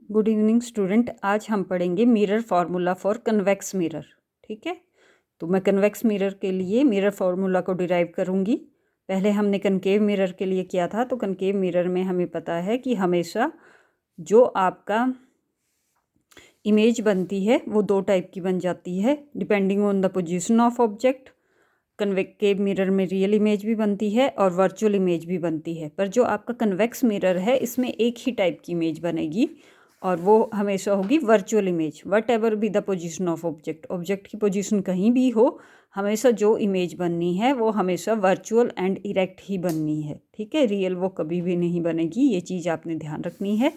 Good evening student. आज हम पढ़ेंगे mirror formula for convex mirror. ठीक है, तो मैं कन्वेक्स मिरर के लिए मिरर फार्मूला को डिराइव करूँगी। पहले हमने कनकेव मिरर के लिए किया था, तो कनकेव मिरर में हमें पता है कि हमेशा जो आपका इमेज बनती है वो दो टाइप की बन जाती है depending on the position of object. Convective mirror में रियल इमेज भी बनती है और वर्चुअल इमेज भी बनती है, पर जो आपका कन्वेक्स मिरर है इसमें एक ही टाइप की इमेज बनेगी और वो हमेशा होगी virtual image. What ever be the position of object, object की पोजीशन कहीं भी हो, हमेशा जो इमेज बननी है वो हमेशा वर्चुअल एंड इरेक्ट ही बननी है। ठीक है, रियल वो कभी भी नहीं बनेगी, ये चीज़ आपने ध्यान रखनी है।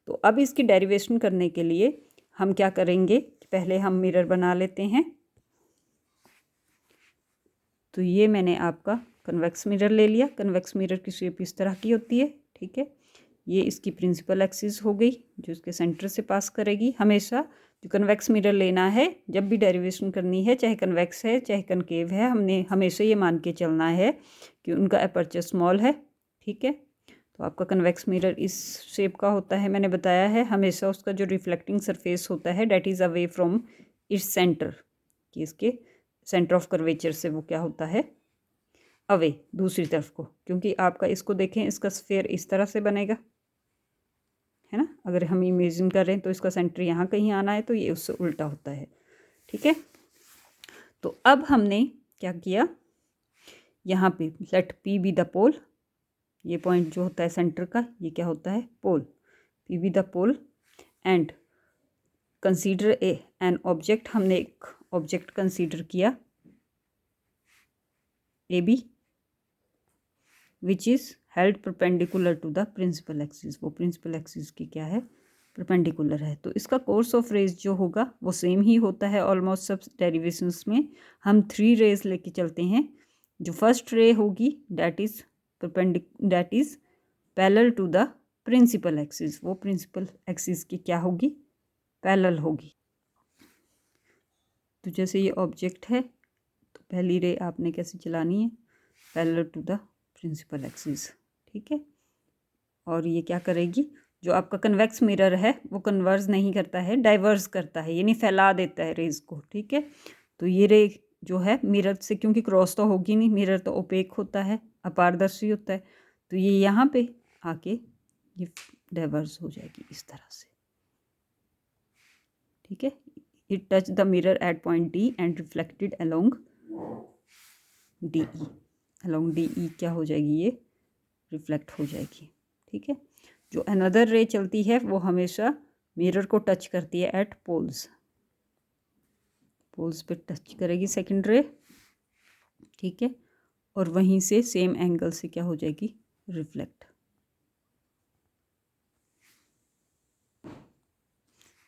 तो अब इसकी डेरिवेशन करने के लिए हम क्या करेंगे, पहले हम मिरर बना लेते हैं। तो ये मैंने आपका कन्वेक्स मिरर ले लिया। कन्वेक्स मिरर की शेप इस तरह की होती है। ठीक है, ये इसकी प्रिंसिपल एक्सिस हो गई जो इसके सेंटर से पास करेगी। हमेशा जो कन्वेक्स मिरर लेना है, जब भी डेरिवेशन करनी है, चाहे कन्वेक्स है चाहे कनकेव है, हमने हमेशा ये मान के चलना है कि उनका अपर्चर स्मॉल है। ठीक है, तो आपका कन्वेक्स मिरर इस शेप का होता है। मैंने बताया है हमेशा उसका जो रिफ्लेक्टिंग सरफेस होता है that is away from its centre, कि इसके सेंटर ऑफ कर्वेचर से वो क्या होता है, अवे दूसरी तरफ को। क्योंकि आपका इसको देखें, इसका स्फेयर इस तरह से बनेगा, है ना। अगर हम इमेजिन कर रहे हैं तो इसका सेंटर यहाँ कहीं आना है, तो ये उससे उल्टा होता है। ठीक है, तो अब हमने क्या किया, यहाँ पे लेट पी बी द पोल, ये पॉइंट जो होता है सेंटर का, ये क्या होता है, pole. P B the pole and consider an object, हमने एक ऑब्जेक्ट कंसीडर किया A B which is held perpendicular to the principal axis. वो प्रिंसिपल एक्सिस की क्या है, परपेंडिकुलर है। तो इसका कोर्स ऑफ रेज जो होगा वो सेम ही होता है ऑलमोस्ट सब डेरिवेशंस में। हम 3 रेज लेके चलते हैं। जो फर्स्ट रे होगी that is parallel to the principal axis, वो प्रिंसिपल एक्सिस की क्या होगी, पैरेलल होगी। तो जैसे ये ऑब्जेक्ट है, तो पहली रे आपने कैसे चलानी है, parallel to the principal axis. ठीक है, और ये क्या करेगी, जो आपका कन्वेक्स मिरर है वो कन्वर्ज नहीं करता है, डाइवर्स करता है, यानी फैला देता है रेज को। ठीक है, तो ये रे जो है मिरर से, क्योंकि क्रॉस तो होगी नहीं, मिरर तो ओपेक होता है, अपारदर्शी होता है, तो ये यहाँ पे आके ये डाइवर्स हो जाएगी इस तरह से। ठीक है, it touch the mirror at point D and reflected along D E. Along D E क्या हो जाएगी, ये रिफ्लेक्ट हो जाएगी। ठीक है, जो अनदर रे चलती है वो हमेशा मिरर को टच करती है एट पोल्स, पोल्स पे टच करेगी सेकंड रे। ठीक है, और वहीं से सेम एंगल से क्या हो जाएगी, रिफ्लेक्ट।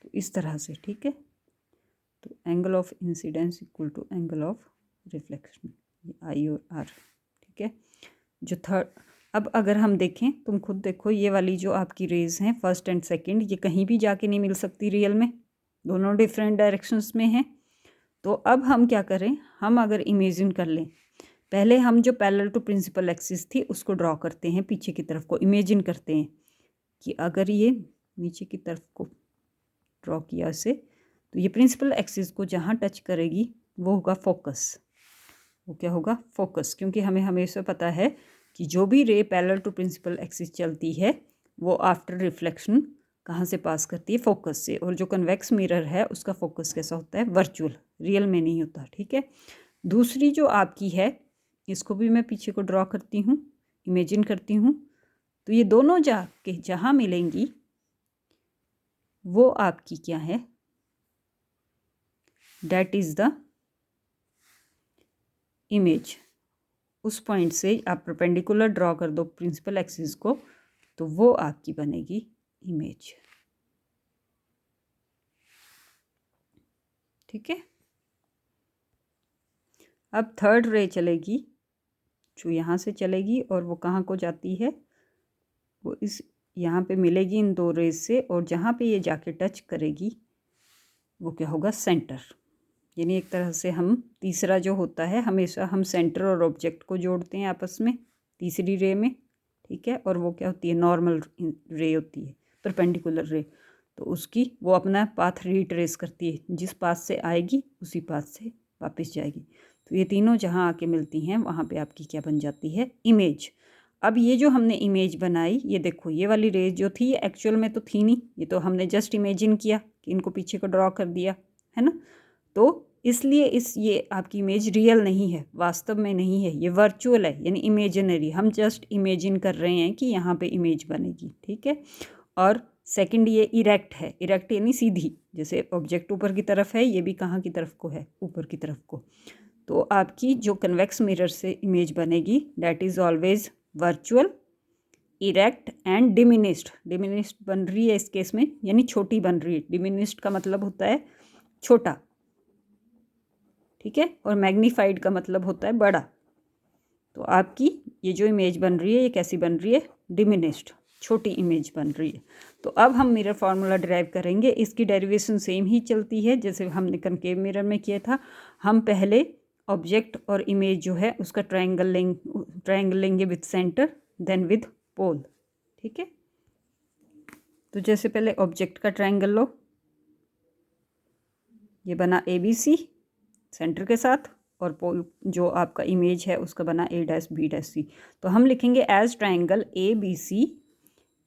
तो इस तरह से। ठीक है, तो angle of incidence equal to angle of reflection, ये आई और आर। ठीक है, जो थर्ड, अब अगर हम देखें, तुम खुद देखो, ये वाली जो आपकी रेज हैं फर्स्ट एंड सेकंड, ये कहीं भी जाके नहीं मिल सकती रियल में, दोनों डिफरेंट डायरेक्शंस में हैं। तो अब हम क्या करें, हम अगर इमेजिन कर लें, पहले हम जो पैरेलल टू प्रिंसिपल एक्सिस थी उसको ड्रॉ करते हैं, पीछे की तरफ को इमेजिन करते हैं कि अगर ये नीचे की तरफ को ड्रॉ किया इसे, तो ये प्रिंसिपल एक्सिस को जहाँ टच करेगी वो होगा फोकस। वो क्या होगा, फोकस। क्योंकि हमें हमेशा पता है कि जो भी ray parallel to principal axis चलती है वो आफ्टर रिफ्लेक्शन कहाँ से पास करती है, फोकस से। और जो कन्वेक्स मिरर है उसका फोकस कैसा होता है, वर्चुअल, रियल में नहीं होता। ठीक है, दूसरी जो आपकी है, इसको भी मैं पीछे को ड्रॉ करती हूँ, इमेजिन करती हूँ। तो ये दोनों जाके जहाँ मिलेंगी वो आपकी क्या है, डैट इज़ द इमेज। उस पॉइंट से आप परपेंडिकुलर ड्रॉ कर दो प्रिंसिपल एक्सिस को, तो वो आपकी बनेगी इमेज। ठीक है, अब थर्ड रे चलेगी, जो यहाँ से चलेगी और वो कहाँ को जाती है, वो इस यहाँ पे मिलेगी इन दो रेज से, और जहाँ पे ये जाके टच करेगी वो क्या होगा, सेंटर। यानी एक तरह से हम तीसरा जो होता है, हमेशा हम सेंटर और ऑब्जेक्ट को जोड़ते हैं आपस में तीसरी रे में। ठीक है, और वो क्या होती है, नॉर्मल रे होती है, परपेंडिकुलर रे। तो उसकी वो अपना पाथ रिट्रेस करती है, जिस पाथ से आएगी उसी पाथ से वापस जाएगी। तो ये तीनों जहाँ आके मिलती हैं वहाँ पे आपकी क्या बन जाती है, इमेज। अब ये जो हमने इमेज बनाई, ये देखो ये वाली रेज जो थी ये एक्चुअल में तो थी नहीं, ये तो हमने जस्ट इमेजिन किया कि इनको पीछे को ड्रॉ कर दिया है ना। तो इसलिए ये आपकी इमेज रियल नहीं है, वास्तव में नहीं है, ये वर्चुअल है, यानी इमेजिनरी। हम जस्ट इमेजिन कर रहे हैं कि यहाँ पे इमेज बनेगी, ठीक है। और सेकंड ये इरेक्ट है, इरेक्ट यानी सीधी, जैसे ऑब्जेक्ट ऊपर की तरफ है, ये भी कहाँ की तरफ को है, ऊपर की तरफ को। तो आपकी जो कन्वेक्स मिरर से इमेज बनेगी that is always virtual, erect and diminished. Diminished बन रही है इस केस में, यानी छोटी बन रही है। डिमिनिस्ड का मतलब होता है छोटा, ठीक है, और मैग्नीफाइड का मतलब होता है बड़ा। तो आपकी ये जो इमेज बन रही है ये कैसी बन रही है, डिमिनिस्ड, छोटी इमेज बन रही है। तो अब हम मिरर फार्मूला डिराइव करेंगे, इसकी डेरिवेशन सेम ही चलती है जैसे हमने कनकेव मिरर में किया था। हम पहले ऑब्जेक्ट और इमेज जो है उसका ट्रायंगल लेंगे विद सेंटर, देन विद पोल, ठीक है। तो जैसे पहले ऑब्जेक्ट का ट्रायंगल लो, ये बना ABC सेंटर के साथ, और पोल जो आपका इमेज है उसका बना A', B', C। तो हम लिखेंगे as triangle ABC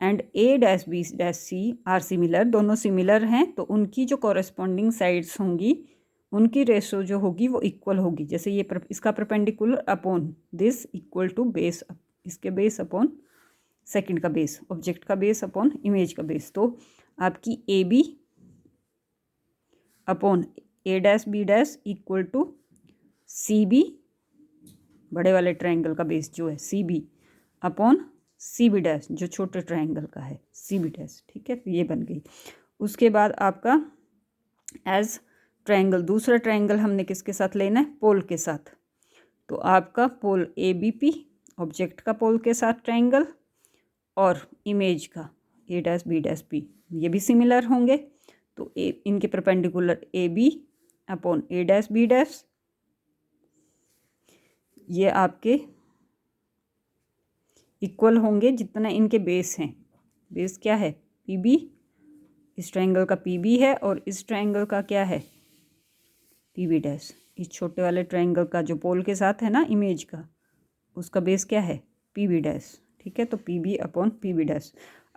and A', B', C are similar, दोनों सिमिलर हैं तो उनकी जो कॉरेस्पॉन्डिंग साइड्स होंगी उनकी रेशो जो होगी वो इक्वल होगी। जैसे ये इसका perpendicular upon this equal to base, इसके बेस अपॉन सेकंड का बेस, ऑब्जेक्ट का बेस अपॉन इमेज का बेस। तो आपकी AB upon A', equal to CB, बड़े वाले ट्रायंगल का बेस जो है CB अपॉन CB', जो छोटे ट्रायंगल का है CB', ठीक है। तो ये बन गई। उसके बाद आपका एज ट्रायंगल, दूसरा ट्रायंगल हमने किसके साथ लेना है, पोल के साथ। तो आपका पोल ABP, ऑब्जेक्ट का पोल के साथ ट्रायंगल, और इमेज का A', B', ये भी सिमिलर होंगे। तो इनके परपेंडिकुलर AB अपॉन A', ये आपके इक्वल होंगे जितना इनके बेस हैं। बेस क्या है, PB, इस ट्रायंगल का PB है, और इस ट्रायंगल का क्या है, PB'। इस छोटे वाले ट्रायंगल का जो पोल के साथ है ना इमेज का, उसका बेस क्या है, PB', ठीक है। तो PB अपॉन PB'।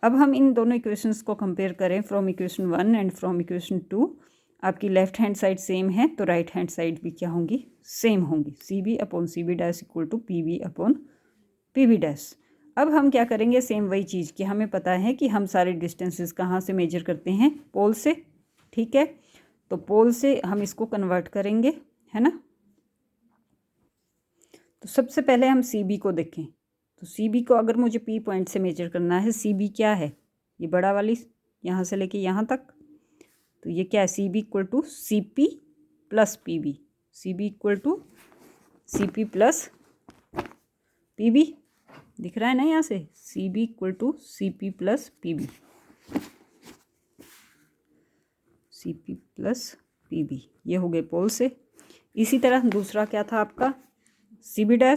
अब हम इन दोनों इक्वेशंस को कंपेयर करें from equation 1 and from equation 2। आपकी लेफ्ट हैंड साइड सेम है तो राइट हैंड साइड भी क्या होंगी, सेम होंगी। CB upon CB' equal to PB upon PB'। अब हम क्या करेंगे, सेम वही चीज़ कि हमें पता है कि हम सारे डिस्टेंसेस कहाँ से मेजर करते हैं, पोल से, ठीक है। तो पोल से हम इसको कन्वर्ट करेंगे, है ना। तो सबसे पहले हम CB को देखें। तो CB को अगर मुझे P पॉइंट से मेजर करना है, CB क्या है, ये बड़ा वाली यहाँ से लेके यहाँ तक, तो ये क्या है, CB equal to CP plus PB, CB equal to CP plus PB, दिख रहा है ना यहाँ से, CB equal to CP plus PB, CP plus PB, ये हो गए पोल से। इसी तरह दूसरा क्या था आपका, CB'।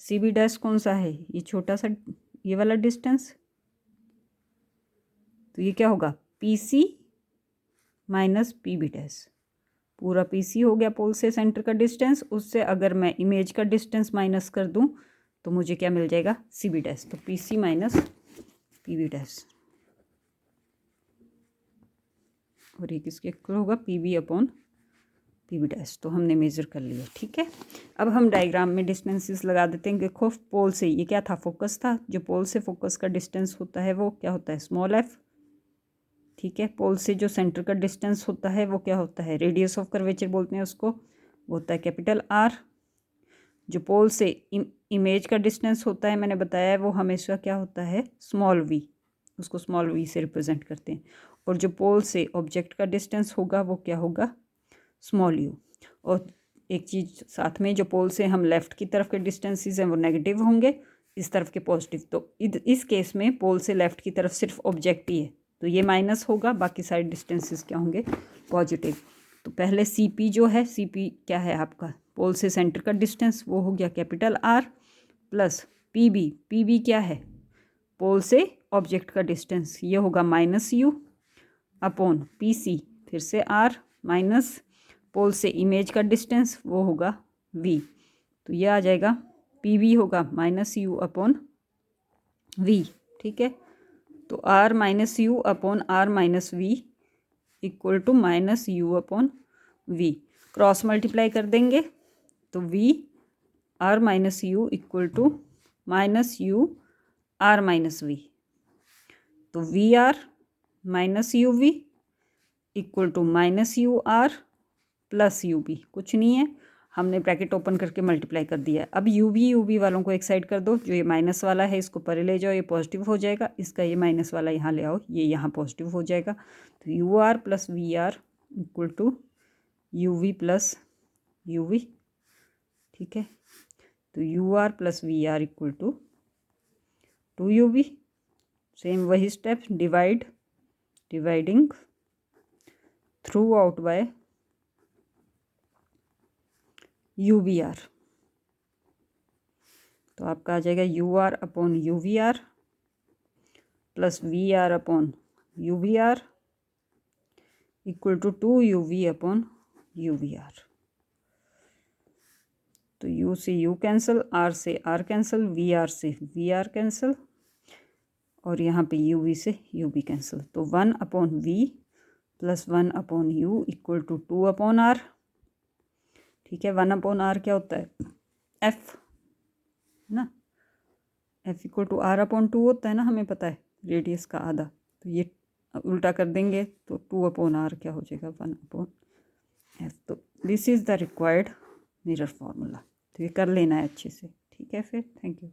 CB' कौन सा है, ये छोटा सा ये वाला डिस्टेंस, तो ये क्या होगा, PC माइनस PB', पूरा PC हो गया पोल से सेंटर का डिस्टेंस। उससे अगर मैं इमेज का डिस्टेंस माइनस कर दूं तो मुझे क्या मिल जाएगा, CB'। तो PC माइनस PB', और ये किसके इक्वल होगा, PB अपॉन PB'। तो हमने मेज़र कर लिया, ठीक है। अब हम डायग्राम में डिस्टेंसेस लगा देते हैं। देखो पोल से ये क्या था, फोकस था, जो पोल से फोकस का डिस्टेंस होता है वो क्या होता है, स्मॉल f, ठीक है। पोल से जो सेंटर का डिस्टेंस होता है वो क्या होता है, रेडियस ऑफ कर्वेचर बोलते हैं उसको, वो होता है कैपिटल R। जो पोल से इमेज का डिस्टेंस होता है मैंने बताया है वो हमेशा क्या होता है, स्मॉल v, उसको स्मॉल v से रिप्रेजेंट करते हैं। और जो पोल से ऑब्जेक्ट का डिस्टेंस होगा वो क्या होगा, स्मॉल u। और एक चीज़ साथ में, जो पोल से हम लेफ़्ट की तरफ के डिस्टेंसेस हैं वो नेगेटिव होंगे, इस तरफ के पॉजिटिव। तो इस केस में पोल से लेफ़्ट की तरफ सिर्फ ऑब्जेक्ट ही है तो ये माइनस होगा, बाकी सारे डिस्टेंसेस क्या होंगे, पॉजिटिव। तो पहले CP जो है, CP क्या है आपका, पोल से सेंटर का डिस्टेंस, वो हो गया कैपिटल R, प्लस PB क्या है, पोल से ऑब्जेक्ट का डिस्टेंस, ये होगा minus U, upon P C, फिर से आर माइनस पोल से इमेज का डिस्टेंस वो होगा वी, तो ये आ जाएगा पी वी होगा माइनस यू अपॉन वी। ठीक है, तो R minus U upon R minus V equal to minus U upon V. Cross multiply कर देंगे तो V R minus U equal to minus U R minus V, तो V R minus U V equal to minus U R plus U B, कुछ नहीं है, हमने bracket open करके multiply कर दिया है। अब यू बी वालों को एक साइड कर दो, जो ये माइनस वाला है इसको परे ले जाओ, ये पॉजिटिव हो जाएगा, इसका ये माइनस वाला यहाँ ले आओ, ये यहाँ पॉजिटिव हो जाएगा। तो U R plus V R equal to U V plus U V. ठीक है, तो U R plus V R equal to 2 UV। Same वही step, dividing throughout by U V R, तो आपका आ जाएगा U R upon U V R plus V R upon U V R equal to 2 UV upon U V R. तो U से U cancel, R से are cancel, V R से V R cancel, और यहाँ पे U V से U V cancel, तो 1 upon V plus 1 upon U equal to 2 upon R. ठीक है, 1 अपॉन आर क्या होता है, एफ ना, F equal to R upon 2 होता है ना, हमें पता है रेडियस का आधा, तो ये उल्टा कर देंगे तो 2 अपॉन आर क्या हो जाएगा, 1 अपॉन एफ। तो this is the required mirror formula, तो ये कर लेना है अच्छे से। ठीक है, फिर थैंक यू।